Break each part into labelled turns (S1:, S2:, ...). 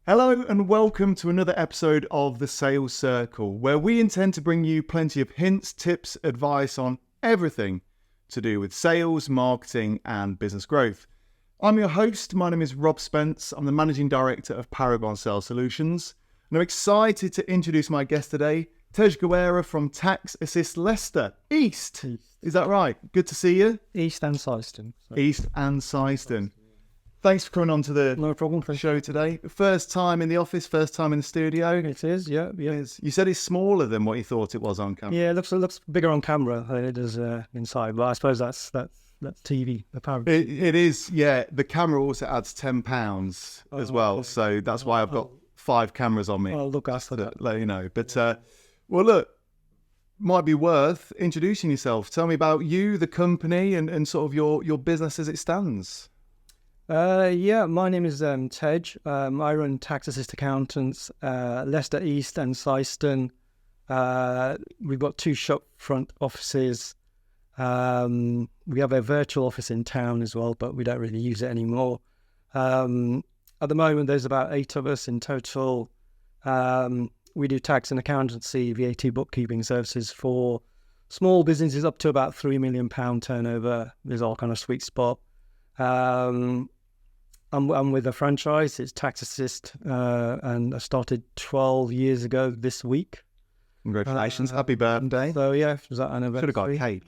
S1: Hello and welcome to another episode of The Sales Circle, where we intend to bring you plenty of hints, tips, advice on everything to do with sales, marketing and business growth. I'm your host. My name is Rob Spence. I'm the Managing Director of Paragon Sales Solutions. And I'm excited to introduce my guest today, Tej Gawera from Tax Assist Leicester, East. Is that right? Good to see you.
S2: East and Syston.
S1: East and Syston. Thanks for coming on to the
S2: No problem.
S1: show today. First time in the office, first time in the studio.
S2: It is, yeah.
S1: You said it's smaller than what you thought it was on camera.
S2: Yeah, it looks bigger on camera than it does inside, but I suppose that's TV, apparently.
S1: It is, yeah. The camera also adds £10 as well,
S2: okay.
S1: so that's why I've got 5 cameras on me.
S2: I'll look after
S1: to
S2: that.
S1: let you know. But, well, look, might be worth introducing yourself. Tell me about you, the company, and sort of your business as it stands.
S2: Yeah, my name is Tej. I run Tax Assist Accountants, Leicester East and Syston. We've got 2 shop front offices. We have a virtual office in town as well, but we don't really use it anymore. At the moment, there's about 8 of us in total. We do tax and accountancy, VAT bookkeeping services for small businesses up to about £3 million turnover. There's all kind of sweet spot. I'm with a franchise. It's Tax Assist, and I started 12 years ago this week.
S1: Congratulations. Happy birthday.
S2: So yeah, it was that anniversary.
S1: Should have got cake.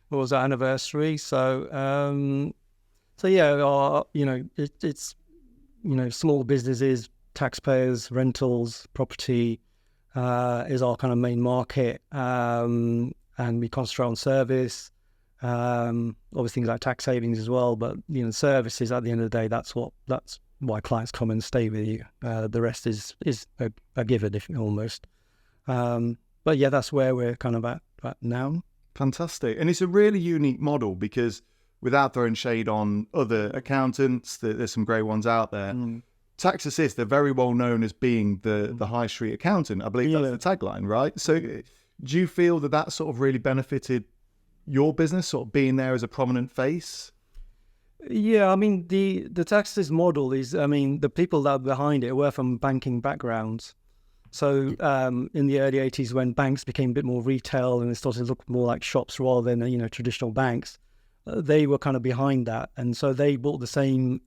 S2: What was that anniversary? So yeah, it's small businesses, taxpayers, rentals, property is our kind of main market, and we concentrate on service. Obviously things like tax savings as well, but services at the end of the day, that's why clients come and stay with you. The rest is a given, if almost. But yeah, that's where we're kind of at now.
S1: Fantastic. And it's a really unique model because without throwing shade on other accountants, there's some great ones out there. Tax Assist, they're very well known as being the high street accountant. I believe that's the tagline, right? So do you feel that sort of really benefited your business, sort of being there as a prominent face?
S2: Yeah, I mean, the Tax Assist model is, the people that are behind it were from banking backgrounds. So in the early 80s, when banks became a bit more retail and it started to look more like shops rather than traditional banks, they were kind of behind that. And so they brought the same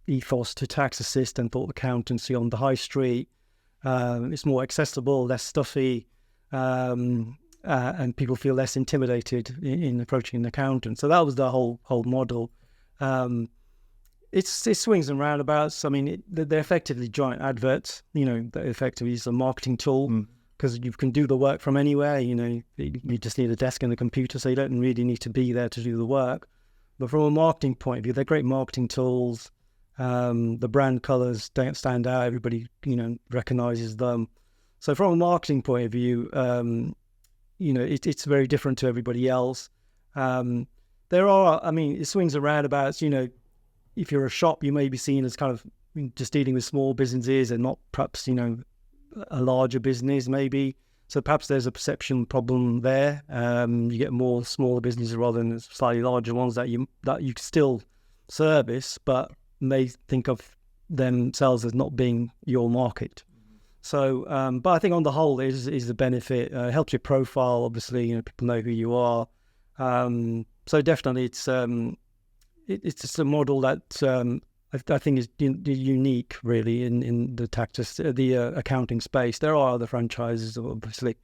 S2: ethos to Tax Assist and thought accountancy on the high street. It's more accessible, less stuffy, and people feel less intimidated in approaching an accountant. So that was the whole model. It swings and roundabouts. I mean, they're effectively giant adverts. They're effectively it's a marketing tool because you can do the work from anywhere. You just need a desk and a computer, so you don't really need to be there to do the work. But from a marketing point of view, they're great marketing tools. The brand colors don't stand out. Everybody, recognizes them. So from a marketing point of view, it's very different to everybody else. It swings and roundabouts. If you're a shop, you may be seen as kind of just dealing with small businesses and not perhaps, a larger business maybe. So perhaps there's a perception problem there. You get more smaller businesses rather than slightly larger ones that you still service, but may think of themselves as not being your market. So, but I think on the whole is the benefit. Helps your profile, obviously. People know who you are. So definitely, it's just a model that I think is unique, really, in the accounting space. There are other franchises, obviously,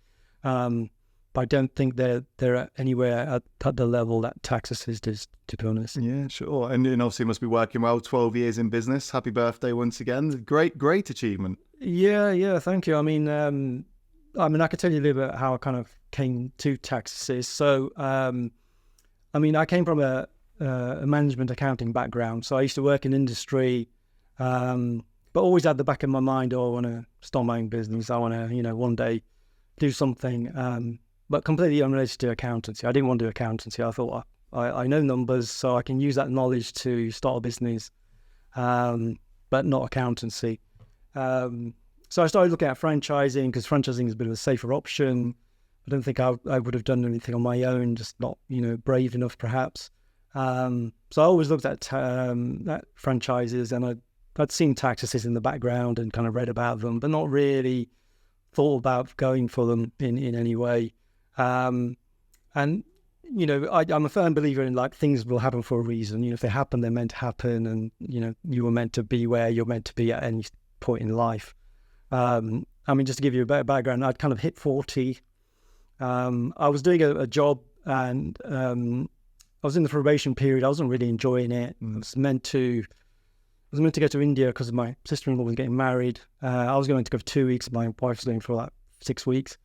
S2: but I don't think they're anywhere at the level that Tax Assist is, to be honest.
S1: Yeah, sure. And obviously, must be working well. 12 years in business. Happy birthday once again. Great achievement.
S2: Yeah, thank you. I mean, I could tell you a little bit about how I kind of came to Tax Assist. So, I came from a management accounting background. So I used to work in industry, but always at the back of my mind, I want to start my own business. I want to, one day do something, but completely unrelated to accountancy. I didn't want to do accountancy. I thought I know numbers, so I can use that knowledge to start a business, but not accountancy. So I started looking at franchising because franchising is a bit of a safer option. I don't think I would have done anything on my own, just not, brave enough perhaps. So I always looked at franchises, and I'd seen tax assists in the background and kind of read about them, but not really thought about going for them in any way. And you know, I'm a firm believer in like things will happen for a reason. You know, if they happen, they're meant to happen, and you know, you were meant to be where you're meant to be at any point in life. I mean, just to give you a better background, I'd kind of hit 40. I was doing a job, and I was in the probation period. I wasn't really enjoying it. I was meant to go to India because my sister-in-law was getting married. I was going to go for 2 weeks. My wife was going for like 6 weeks.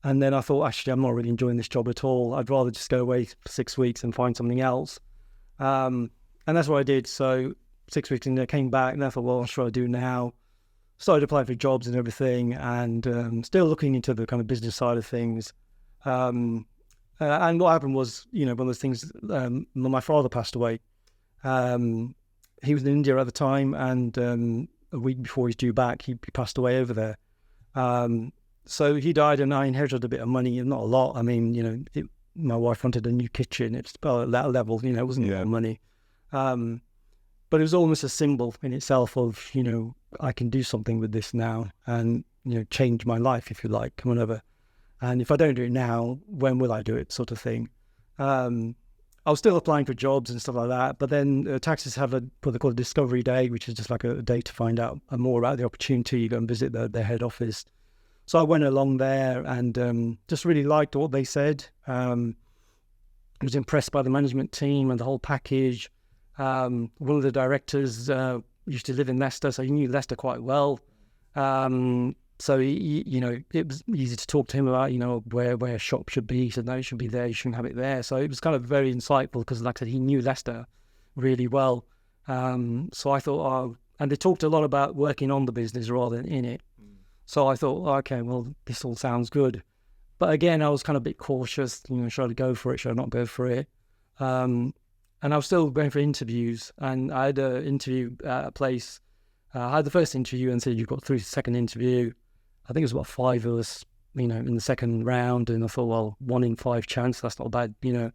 S2: And then I thought, actually, I'm not really enjoying this job at all. I'd rather just go away for 6 weeks and find something else. And that's what I did. So 6 weeks in, I came back and I thought, well, what should I do now? Started applying for jobs and everything, and still looking into the kind of business side of things. And what happened was, you know, one of those things, my father passed away. He was in India at the time, and a week before he's due back, he passed away over there. So he died, and I inherited a bit of money, and not a lot. I mean, you know, my wife wanted a new kitchen. It's about at that level, you know, it wasn't a lot of money. But it was almost a symbol in itself of, you know, I can do something with this now and, you know, change my life, if you like, come on over. And if I don't do it now, when will I do it, sort of thing. I was still applying for jobs and stuff like that, but then taxes have what they call a discovery day, which is just like a day to find out more about the opportunity. You go and visit their head office. So I went along there and just really liked what they said. I was impressed by the management team and the whole package. One of the directors used to live in Leicester, so he knew Leicester quite well. So he, you know, it was easy to talk to him about, you know, where a shop should be. He said, no, it should be there. You shouldn't have it there. So it was kind of very insightful because, like I said, he knew Leicester really well. So I thought, oh, and they talked a lot about working on the business rather than in it. So I thought, okay, well, this all sounds good. But again, I was kind of a bit cautious, you know, should I go for it? Should I not go for it? And I was still going for interviews, and I had an interview at a place. I had the first interview and said, you've got through the second interview. I think it was about 5 of us, you know, in the second round. And I thought, well, 1 in 5 chance, that's not bad, you know.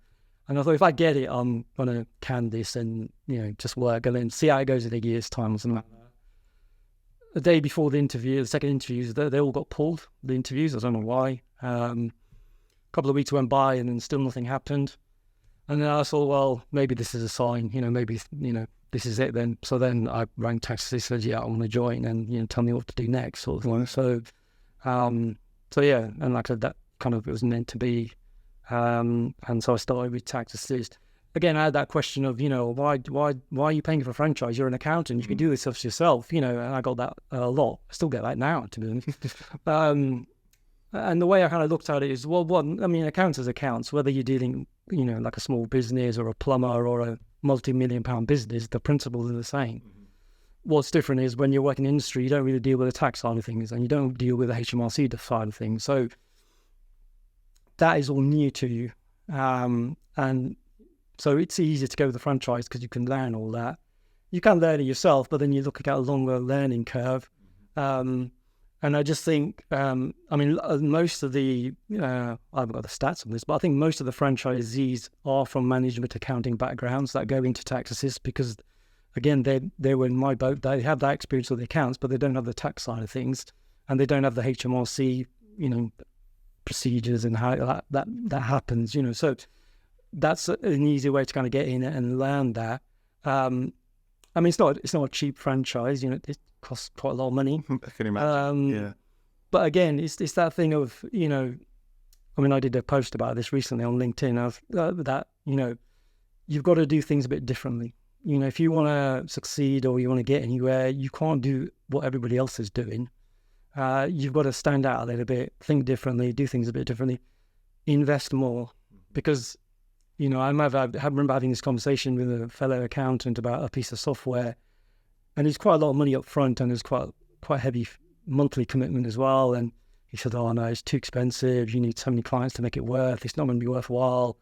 S2: And I thought, if I get it, I'm going to can this and, you know, just work and then see how it goes in a year's time or something like that. The day before the interview, the second interviews, they all got pulled, the interviews. I don't know why. A couple of weeks went by and then still nothing happened. And then I thought, well, maybe this is a sign, you know, maybe, you know, this is it then. So then I rang taxis, said, yeah, I want to join and, you know, tell me what to do next sort of thing. So yeah, and like I said, that kind of, it was meant to be. And so I started with tax assist. Again, I had that question of, you know, why are you paying for a franchise? You're an accountant, you can do this stuff yourself, you know, and I got that a lot. I still get that now, to be honest. And the way I kind of looked at it is, well, I mean, accounts is accounts, whether you're dealing, you know, like a small business or a plumber or a multi-million-pound business, the principles are the same. What's different is when you're working in industry, you don't really deal with the tax side of things and you don't deal with the HMRC side of things. So that is all new to you. And so it's easier to go with the franchise because you can learn all that. You can learn it yourself, but then you look at a longer learning curve. And I just think, I mean, most of the, I haven't got the stats on this, but I think most of the franchisees are from management accounting backgrounds that go into tax assist because, again, they were in my boat. They have that experience with the accounts, but they don't have the tax side of things, and they don't have the HMRC, you know, procedures and how that happens, you know. So that's an easy way to kind of get in and learn that. I mean, it's not a cheap franchise, you know. It costs quite a lot of money.
S1: I can imagine. Yeah.
S2: But again, it's that thing of, you know, I mean, I did a post about this recently on LinkedIn of that, you know, you've got to do things a bit differently. You know, if you want to succeed or you want to get anywhere, you can't do what everybody else is doing. You've got to stand out a little bit, think differently, do things a bit differently, invest more. Because, you know, I remember having this conversation with a fellow accountant about a piece of software, and it's quite a lot of money up front, and there's quite heavy monthly commitment as well. And he said, "Oh no, it's too expensive. You need so many clients to make it worth. It's not going to be worthwhile."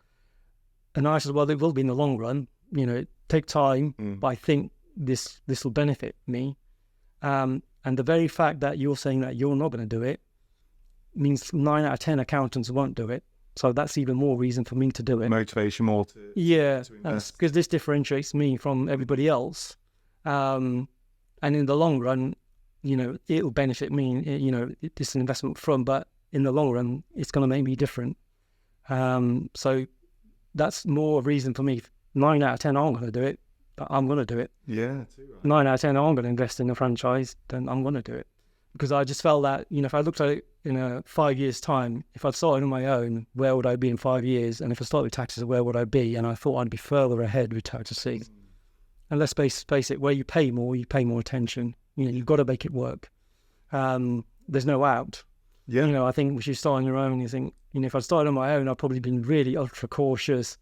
S2: And I said, "Well, it will be in the long run. You know, take time, but I think this will benefit me." And the very fact that you're saying that you're not going to do it means 9 out of 10 accountants won't do it. So that's even more reason for me to do it.
S1: Motivation more to
S2: yeah,
S1: to invest.
S2: because this differentiates me from everybody else. And in the long run, it'll benefit me. It's an investment from, but in the long run, it's going to make me different. So that's more reason for me. 9 out of 10 aren't going to do it, but I'm going to do it.
S1: Yeah, too right.
S2: 9 out of 10 aren't going to invest in a franchise, then I'm going to do it. Because I just felt that, if I looked at it in 5 years' time, if I'd started on my own, where would I be in 5 years? And if I started with taxes, where would I be? And I thought I'd be further ahead with taxes. And let's face it, where you pay more attention. You've got to make it work. There's no out.
S1: Yeah.
S2: I think when you start on your own, you think, if I'd started on my own, I'd probably been really ultra cautious.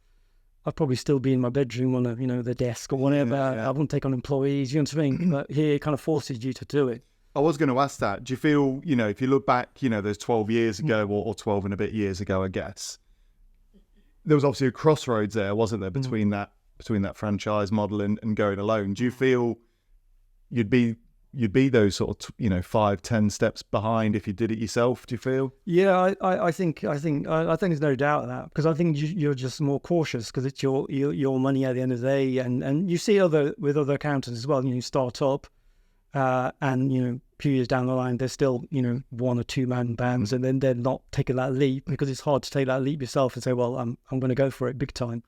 S2: I'd probably still be in my bedroom on the desk or whatever.
S1: Yeah.
S2: I wouldn't take on employees, you know what I mean? But here it kind of forces you to do it.
S1: I was going to ask that. Do you feel, if you look back, there's 12 years ago or 12 and a bit years ago, I guess, there was obviously a crossroads there, wasn't there, between that franchise model and going alone. Do you feel you'd be those sort of 5-10 steps behind if you did it yourself? Do you feel?
S2: Yeah, I think there's no doubt of that, because I think you're just more cautious because it's your money at the end of the day, and you see with other accountants as well. You start up, and a few years down the line, there's still 1 or 2 man bands, and then they're not taking that leap because it's hard to take that leap yourself and say, well, I'm going to go for it big time.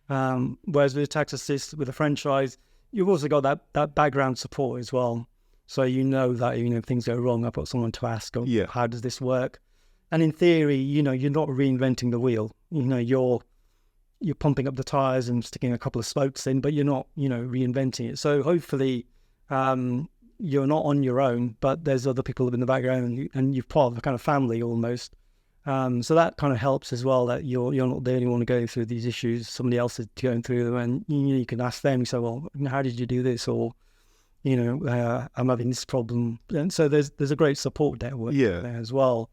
S2: Whereas with a tax assist, with a franchise, you've also got that background support as well. So that if things go wrong, I've got someone to ask, how does this work? And in theory, you're not reinventing the wheel. You're pumping up the tires and sticking a couple of spokes in, but you're not, reinventing it. So hopefully, you're not on your own, but there's other people in the background, and you're part of a kind of family almost. So that kind of helps as well, that you're not the only one going through these issues. Somebody else is going through them, and you can ask them. You say, well, how did you do this? Or I'm having this problem. And so there's a great support network there as well.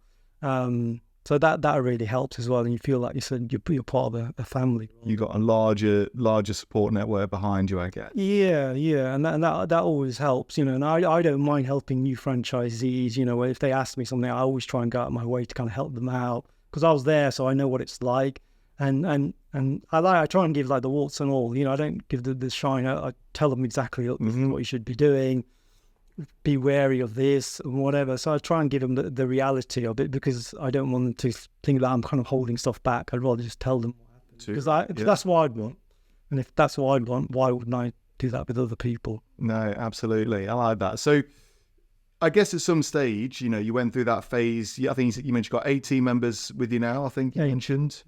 S2: So that really helps as well, and you feel like you said you're part of a family.
S1: You got a larger support network behind you, I guess.
S2: Yeah, and that always helps, And I don't mind helping new franchisees. If they ask me something, I always try and go out of my way to kind of help them out, because I was there, so I know what it's like. And I try and give like the warts and all. I don't give the shine. I tell them exactly what you should be doing. Be wary of this and whatever. So I try and give them the reality of it, because I don't want them to think that I'm kind of holding stuff back. I'd rather just tell them what happened, because that's what I'd want. And if that's what I'd want, why wouldn't I do that with other people?
S1: No, absolutely. I like that. So I guess at some stage, you went through that phase. I think you mentioned you've got 8 team members with you now, I think you mentioned.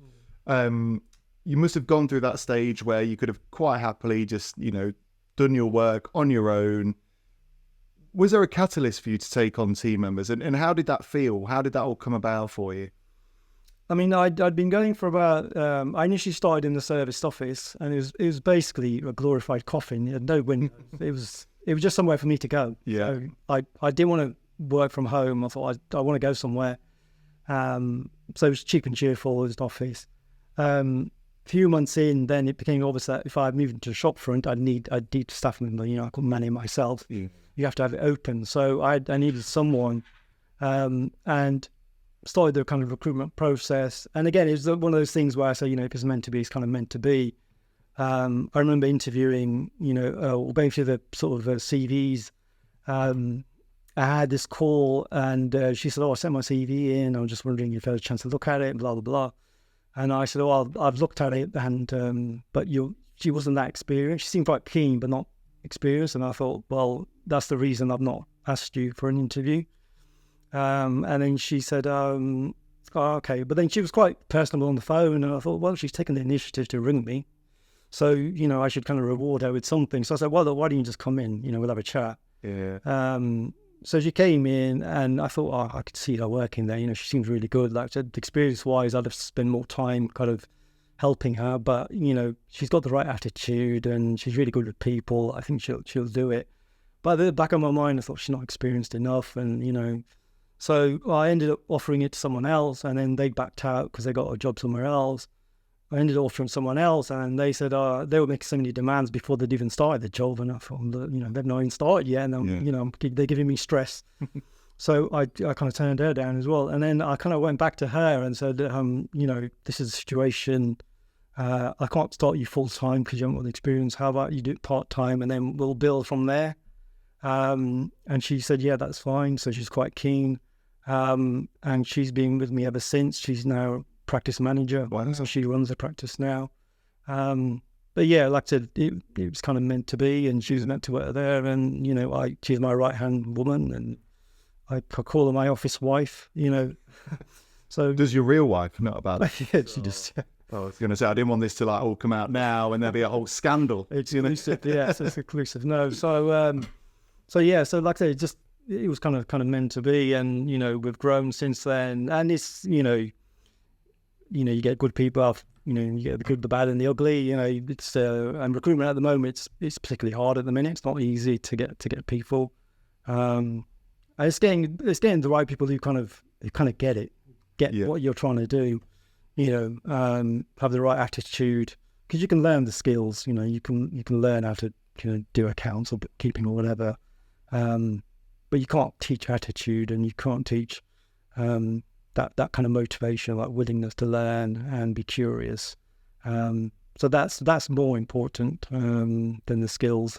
S1: You must have gone through that stage where you could have quite happily just, done your work on your own. Was there a catalyst for you to take on team members, and how did that feel? How did that all come about for you?
S2: I mean, I'd been going for about. I initially started in the service office, and it was basically a glorified coffin. It had no windows. It was just somewhere for me to go.
S1: Yeah.
S2: So I didn't want to work from home. I thought I want to go somewhere. So it was cheap and cheerful. It was an office. Few months in, then it became obvious that if I moved into a shop front, I'd need a staff member. I couldn't manage myself. Yeah. You have to have it open. So I needed someone, and started the kind of recruitment process. And again, it was one of those things where I say, if it's meant to be, it's kind of meant to be. I remember interviewing, going through the sort of CVs. I had this call, and she said, I sent my CV in. I was just wondering if I had a chance to look at it, blah, blah, blah. And I said, I've looked at it, and but she wasn't that experienced. She seemed quite keen, but not experienced. And I thought, well, that's the reason I've not asked you for an interview. And then she said, okay. But then she was quite personable on the phone, and I thought, well, she's taken the initiative to ring me, so I should kind of reward her with something. So I said, well, why don't you just come in? We'll have a chat.
S1: Yeah.
S2: So she came in, and I thought, I could see her working there. She seems really good. Like, experience-wise, I'd have spent more time kind of helping her, but she's got the right attitude, and she's really good with people. I think she'll do it. But at the back of my mind, I thought she's not experienced enough, and so I ended up offering it to someone else, and then they backed out because they got a job somewhere else. I ended up offering someone else, and they said they were making so many demands before they'd even started the job, and I thought, they've not even started yet, and they're giving me stress. So I kind of turned her down as well, and then I kind of went back to her and said, this is the situation. I can't start you full time because you haven't got the experience. How about you do it part time, and then we'll build from there. And she said, yeah, that's fine. So she's quite keen. And she's been with me ever since. She's now practice manager.
S1: Wow.
S2: So she runs the practice now. But yeah, like I said, it was kind of meant to be, and she was meant to work there. And, she's my right-hand woman, and I call her my office wife, So
S1: Does your real wife know about it?
S2: yeah, she just...
S1: I was going to say, I didn't want this to all come out now and there'll be a whole scandal.
S2: It's exclusive, yes, it's exclusive. No, so yeah, so like I say, it was kind of meant to be, and we've grown since then, and it's you get good people, you get the good, the bad, and the ugly. It's and recruitment at the moment, it's particularly hard at the minute. It's not easy to get people. And it's getting the right people who kind of get it, what you're trying to do. Have the right attitude, because you can learn the skills. You can learn how to do accounts or bookkeeping or whatever, but you can't teach attitude, and you can't teach that kind of motivation, like willingness to learn and be curious. So that's more important than the skills.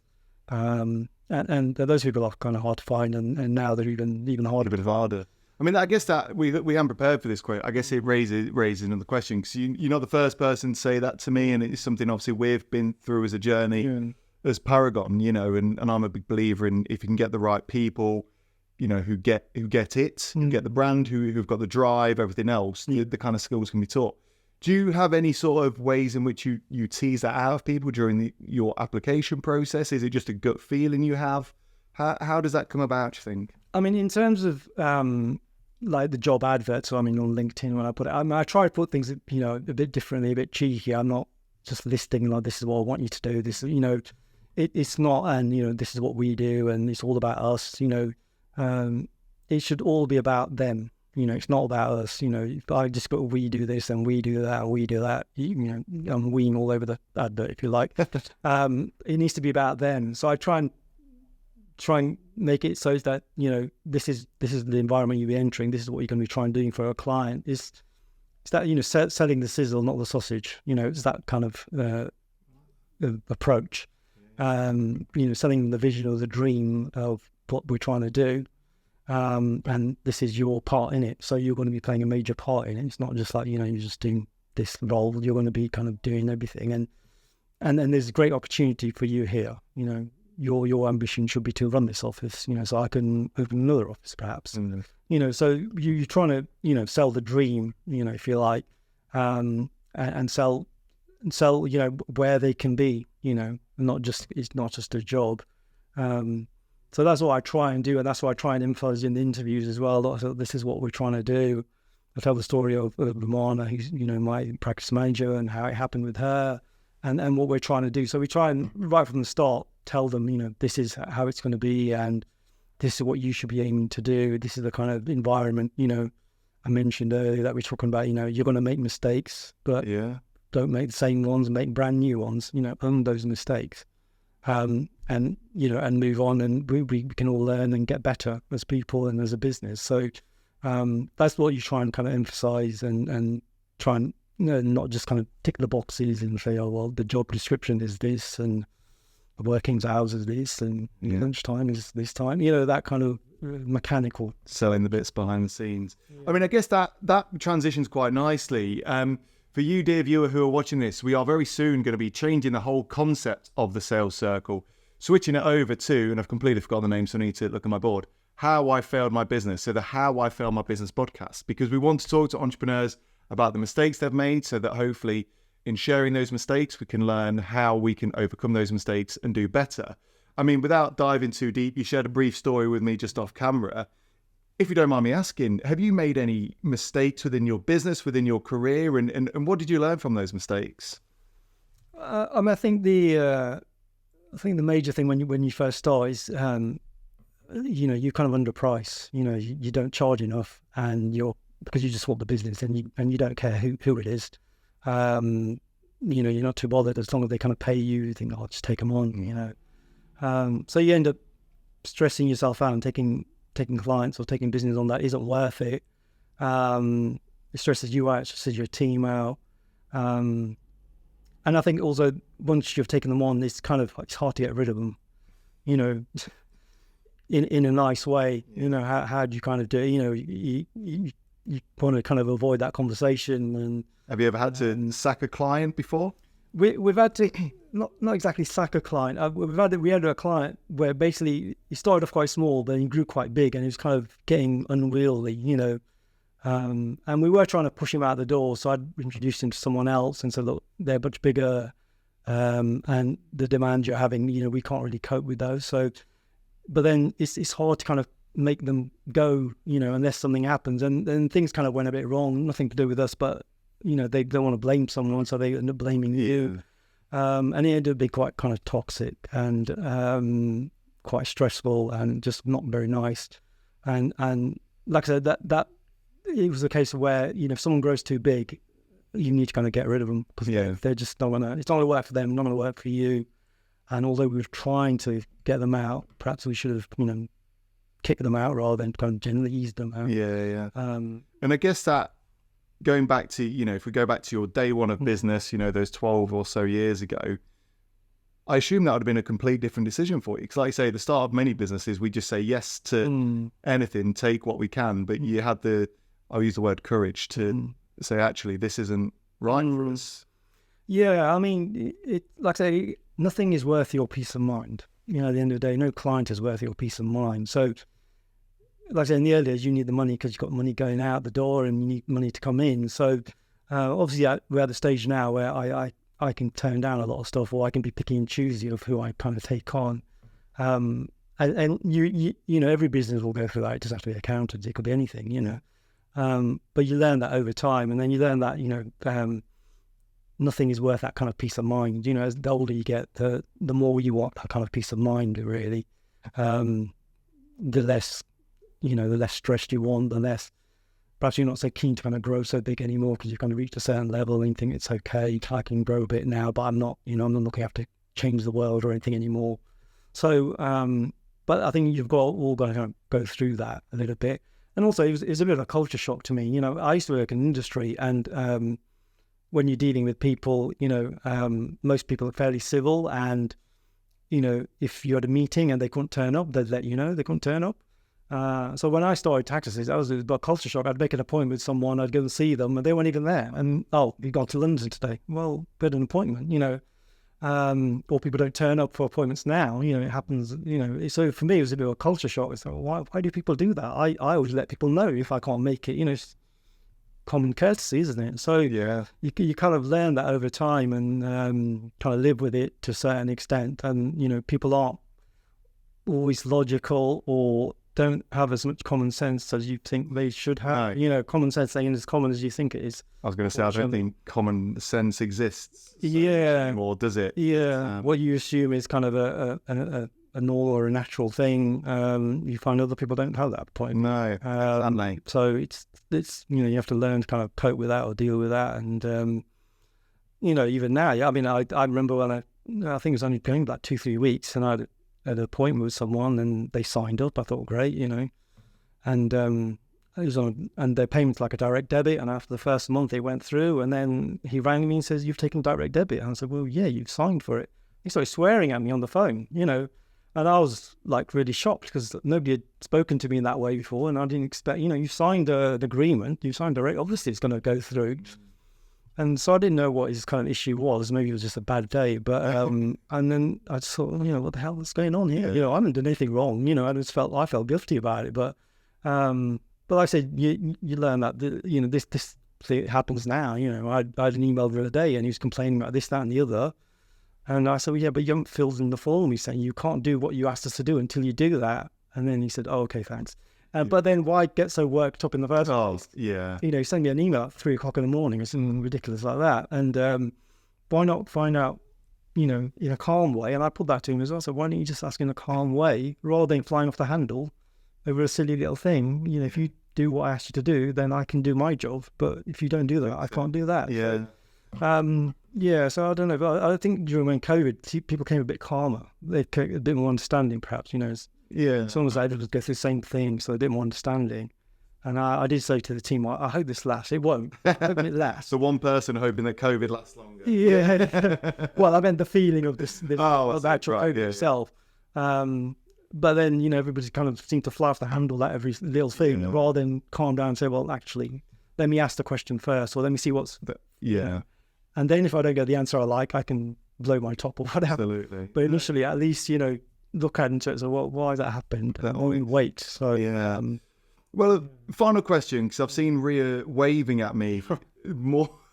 S2: And those people are kind of hard to find, and now they're even harder.
S1: A bit harder. I mean, I guess that we haven't prepared for this quote. I guess it raises another question, because you're not the first person to say that to me, and it's something obviously we've been through as a journey as Paragon. And I'm a big believer in, if you can get the right people, who get it, who get the brand, who've got the drive, everything else, the kind of skills can be taught. Do you have any sort of ways in which you tease that out of people during your application process? Is it just a gut feeling you have? How does that come about, do you think?
S2: I mean, in terms of like the job adverts, on LinkedIn, when I put it, I try to put things, a bit differently, a bit cheeky. I'm not just listing like, this is what I want you to do. This, it's not, and this is what we do, and it's all about us. It should all be about them. It's not about us. If I just got, we do this and we do that and we do that. I'm weeing all over the advert, if you like. It needs to be about them. So I try and make it so that this is the environment you'll be entering. This is what you're going to be trying doing for a client. It's that selling the sizzle, not the sausage. It's that kind of approach. Selling the vision or the dream of what we're trying to do, and this is your part in it. So you're going to be playing a major part in it. It's not just like you're just doing this role. You're going to be kind of doing everything, and then there's a great opportunity for you here. Your ambition should be to run this office, so I can open another office perhaps. Mm-hmm. So you're trying to, sell the dream, if you like, and sell, where they can be, it's not just a job. So that's what I try and do, and that's what I try and emphasize in the interviews as well. So this is what we're trying to do. I tell the story of Romana, who's, my practice manager, and how it happened with her, and what we're trying to do. So we try and, right from the start, tell them, this is how it's going to be, and this is what you should be aiming to do. This is the kind of environment, I mentioned earlier that we're talking about, you're going to make mistakes, but don't make the same ones, make brand new ones, own those mistakes, and move on, and we can all learn and get better as people and as a business. So that's what you try and kind of emphasize, and try and, not just kind of tick the boxes and say, oh, well, the job description is this, and the working hours is this, and lunchtime is this time, that kind of mechanical.
S1: Selling the bits behind the scenes. Yeah. I mean, I guess that transitions quite nicely. For you, dear viewer, who are watching this, we are very soon going to be changing the whole concept of the sales circle, switching it over to, and I've completely forgotten the name, so I need to look at my board, How I Failed My Business. So the How I Failed My Business podcast, because we want to talk to entrepreneurs about the mistakes they've made, so that hopefully in sharing those mistakes, we can learn how we can overcome those mistakes and do better. I mean, without diving too deep, you shared a brief story with me just off camera. If you don't mind me asking, have you made any mistakes within your business, within your career, and what did you learn from those mistakes?
S2: I think the major thing when you first start is, you're kind of underpriced. You don't charge enough, and because you just want the business, and you don't care who it is. You're not too bothered as long as they kind of pay you. You think, I'll just take them on. So you end up stressing yourself out, and taking clients or taking business on that isn't worth it. It stresses you out, it stresses your team out. And I think also once you've taken them on, it's hard to get rid of them. in a nice way. You know, how do you kind of do it? You know, you want to kind of avoid that conversation. And
S1: have you ever had to sack a client before?
S2: We've had to not exactly sack a client. We had a client where basically he started off quite small, but he grew quite big, and he was kind of getting unwieldy, you know. And we were trying to push him out the door, so I'd introduced him to someone else and said, look, they're much bigger, and the demand you're having, you know, we can't really cope with those. So, but then it's hard to kind of make them go, you know, unless something happens. And then things kind of went a bit wrong, nothing to do with us, but you know, they don't want to blame someone, so they end up blaming you. And it ended up being quite kind of toxic and quite stressful and just not very nice. And like I said, that it was a case of where, you know, if someone grows too big, you need to kind of get rid of them because they're just not gonna. It's not gonna work for them, not gonna work for you. And although we were trying to get them out, perhaps we should have, you know, kicked them out rather than kind of generally eased them out.
S1: And I guess that, going back to, you know, if we go back to your day one of business, you know, those 12 or so years ago, I assume that would have been a complete different decision for you. Because like I say, the start of many businesses, we just say yes to anything, take what we can. But you had I'll use the word courage to say, actually, this isn't right for us.
S2: Yeah, I mean, like I say, nothing is worth your peace of mind. You know, at the end of the day, no client is worth your peace of mind. So, like I said, in the early days, you need the money because you've got money going out the door and you need money to come in. So obviously we're at the stage now where I can turn down a lot of stuff, or I can be picky and choosy of who I kind of take on. And you know, every business will go through that. It doesn't have to be accountants. It could be anything, you know. But you learn that over time, and then you learn that, you know, nothing is worth that kind of peace of mind. You know, as the older you get, the more you want that kind of peace of mind, really. The less, you know, the less stressed you want, the less perhaps you're not so keen to kind of grow so big anymore because you've kind of reached a certain level and you think it's okay, I can grow a bit now, but I'm not, you know, I'm not looking to have to change the world or anything anymore. So, but I think you've all got to kind of go through that a little bit. And also it was a bit of a culture shock to me. You know, I used to work in industry, and when you're dealing with people, you know, most people are fairly civil, and, you know, if you had a meeting and they couldn't turn up, they'd let you know they couldn't turn up. So when I started Taxis, that was a culture shock. I'd make an appointment with someone, I'd go and see them, and they weren't even there. And, you've gone to London today. Well, we had an appointment, you know. Or people don't turn up for appointments now. You know, it happens, you know. So for me, it was a bit of a culture shock. It's like, why do people do that? I always let people know if I can't make it. You know, it's common courtesy, isn't it? So you kind of learn that over time and kind of live with it to a certain extent. And, you know, people aren't always logical or don't have as much common sense as you think they should have. No. You know, common sense ain't as common as you think it is.
S1: I was going to say, I don't think common sense exists. Or does it?
S2: Yeah. What you assume is kind of a normal or a natural thing. You find other people don't have that point.
S1: No.
S2: So it's you know, you have to learn to kind of cope with that or deal with that. And you know, even now, I mean, I remember when I think it was only going about 2-3 weeks, and I had an appointment with someone and they signed up. I thought, great, you know, and it was and their payment's like a direct debit, and after the first month it went through, and then he rang me and says, you've taken direct debit. And I said, well, yeah, you've signed for it. He started swearing at me on the phone, you know, and I was like really shocked because nobody had spoken to me in that way before, and I didn't expect, you know, you signed an agreement, you signed direct, obviously it's going to go through. And so I didn't know what his kind of issue was. Maybe it was just a bad day. But and then I just thought, you know, what the hell is going on here? You know, I haven't done anything wrong. You know, I felt guilty about it. But like I said, you learn that you know, this thing happens now. You know, I had an email the other day and he was complaining about this, that, and the other. And I said, well, yeah, but you haven't filled in the form. He's saying you can't do what you asked us to do until you do that. And then he said, oh, okay, thanks. But then why get so worked up in the first place?
S1: Yeah.
S2: You know, send me an email at 3:00 in the morning or something ridiculous like that. And why not find out, you know, in a calm way? And I put that to him as well. So why don't you just ask in a calm way rather than flying off the handle over a silly little thing? You know, if you do what I asked you to do, then I can do my job. But if you don't do that, I can't do that.
S1: Yeah.
S2: So I don't know. But I think during when COVID, people came a bit calmer. They came a bit more understanding, perhaps, you know. Someone was able to go through the same thing, so a bit more understanding. And I did say to the team, I hope this lasts. It won't. I hope it lasts.
S1: So one person hoping that COVID lasts longer.
S2: Yeah. Well, I meant the feeling of this of the actual COVID
S1: right,
S2: itself. but then, everybody kind of seemed to fly off the handle at every little thing rather than calm down and say, well, actually, let me ask the question first, or let me see what's... And then if I don't get the answer I like, I can blow my top or whatever.
S1: Absolutely.
S2: But initially, at least, look at it and say, so, well, why that happened? Wait. So,
S1: well, final question, because I've seen Ria waving at me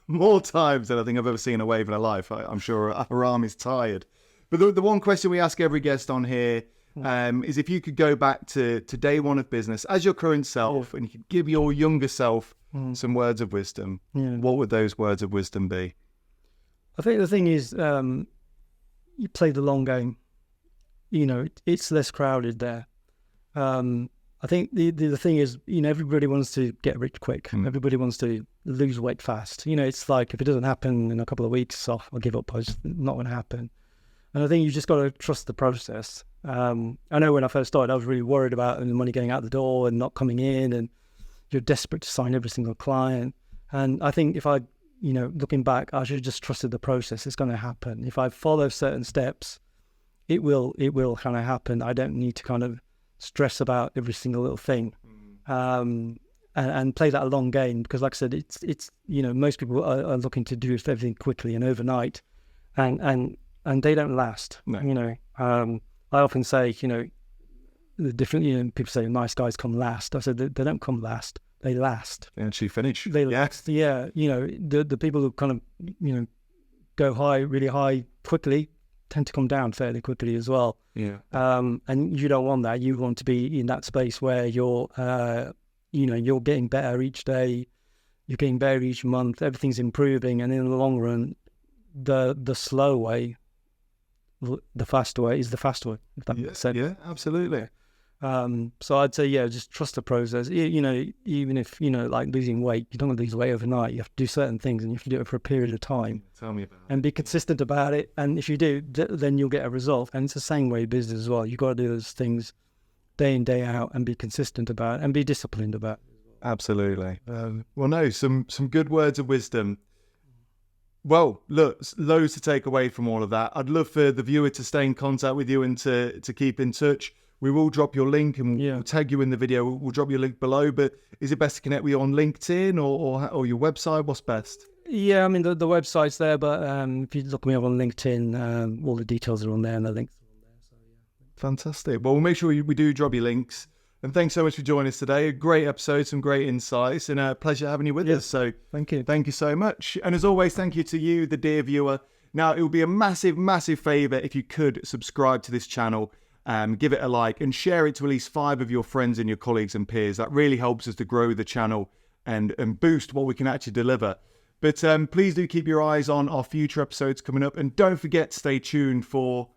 S1: more times than I think I've ever seen her wave in her life. I'm sure her arm is tired. But the one question we ask every guest on here is if you could go back to day one of business as your current self and you could give your younger self some words of wisdom, what would those words of wisdom be?
S2: I think the thing is, you play the long game. It's less crowded there. I think the thing is, everybody wants to get rich quick. Everybody wants to lose weight fast. It's like, if it doesn't happen in a couple of weeks, I'll give up. It's not going to happen. And I think you just got to trust the process. I know when I first started, I was really worried about the money going out the door and not coming in, and you're desperate to sign every single client. And I think if I, looking back, I should have just trusted the process. It's going to happen. If I follow certain steps, it will kind of happen. I don't need to kind of stress about every single little thing, and play that long game, because like I said, it's most people are looking to do everything quickly and overnight, and they don't last.
S1: No.
S2: I often say, the different, people say nice guys come last. I said they don't come last, they last.
S1: They actually finish.
S2: They last. Yeah. The people who kind of, go high, really high quickly, tend to come down fairly quickly as well.
S1: Yeah.
S2: And you don't want that. You want to be in that space where you're, you're getting better each day, you're getting better each month, everything's improving, and in the long run, the slow way, the faster way is the faster way. If that makes sense.
S1: Yeah, absolutely.
S2: So I'd say, just trust the process. Even if, like losing weight, you don't want to lose weight overnight. You have to do certain things, and you have to do it for a period of time.
S1: Tell me about it.
S2: And be consistent about it. And if you do, then you'll get a result. And it's the same way in business as well. You've got to do those things day in, day out, and be consistent about it and be disciplined about it.
S1: Absolutely. Well, no, some good words of wisdom. Well, look, loads to take away from all of that. I'd love for the viewer to stay in contact with you and to keep in touch. We will drop your link and we'll tag you in the video. We'll drop your link below. But is it best to connect with you on LinkedIn or your website? What's best?
S2: Yeah, I mean, the website's there, but if you look me up on LinkedIn, all the details are on there and the links are on there. So,
S1: Fantastic. Well, we'll make sure we do drop your links. And thanks so much for joining us today. A great episode, some great insights, and a pleasure having you with us. So
S2: thank you.
S1: Thank you so much. And as always, thank you to you, the dear viewer. Now, it would be a massive, massive favour if you could subscribe to this channel, give it a like, and share it to at least 5 of your friends and your colleagues and peers. That really helps us to grow the channel and boost what we can actually deliver. But please do keep your eyes on our future episodes coming up. And don't forget to stay tuned for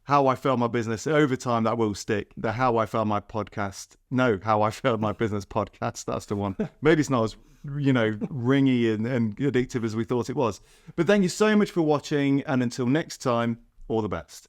S1: How I Failed My Business. Over time, that will stick. The How I Failed My Podcast. No, How I Failed My Business podcast. That's the one. Maybe it's not as, ringy and addictive as we thought it was. But thank you so much for watching. And until next time, all the best.